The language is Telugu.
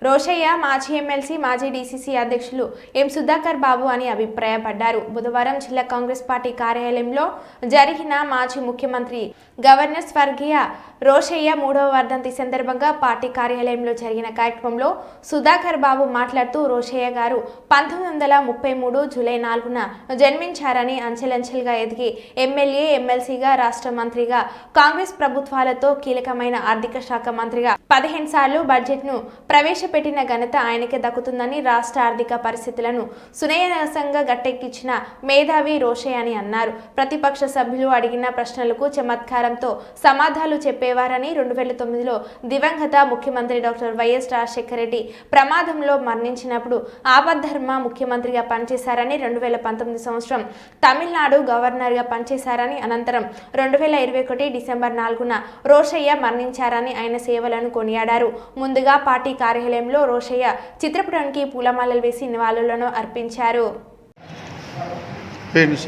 రోషయ్య మాజీ ఎమ్మెల్సీ, మాజీ డీసీసీ అధ్యక్షులు ఎం సుధాకర్ బాబు అని అభిప్రాయపడ్డారు. బుధవారం జిల్లా కాంగ్రెస్ పార్టీ కార్యాలయంలో జరిగిన మాజీ ముఖ్యమంత్రి గవర్నర్ స్వర్గీయ రోషయ్య 3వ వర్ధంతి సందర్భంగా పార్టీ కార్యాలయంలో జరిగిన కార్యక్రమంలో సుధాకర్ బాబు మాట్లాడుతూ, రోషయ్య గారు 1933 జూలై 4న జన్మించారని, అంచెలంచెలుగా ఎదిగి ఎమ్మెల్యే, ఎమ్మెల్సీగా, రాష్ట్ర మంత్రిగా, కాంగ్రెస్ ప్రభుత్వాలతో కీలకమైన ఆర్థిక శాఖ మంత్రిగా 15 సార్లు బడ్జెట్ను ప్రవేశపెట్టిన ఘనత ఆయనకే దక్కుతుందని, రాష్ట్ర ఆర్థిక పరిస్థితులను సునాయాసంగా గట్టెక్కించిన మేధావి రోషయ్య అని అన్నారు. ప్రతిపక్ష సభ్యులు అడిగిన ప్రశ్నలకు చమత్కారంతో సమాధానాలు చెప్పేవారని, 2009లో దివంగత ముఖ్యమంత్రి డాక్టర్ వైఎస్ రాజశేఖర రెడ్డి ప్రమాదంలో మరణించినప్పుడు ఆపద్ధర్మ ముఖ్యమంత్రిగా పనిచేశారని, 2019 సంవత్సరం తమిళనాడు గవర్నర్గా పనిచేశారని, అనంతరం 2021 డిసెంబర్ 4న రోషయ్య మరణించారని ఆయన సేవలను కొనియాడారు. ముందుగా పార్టీ కార్యాలయంలో రోషయ్య చిత్రపటానికి పూలమాలలు వేసి నివాళులను అర్పించారు. Gracias.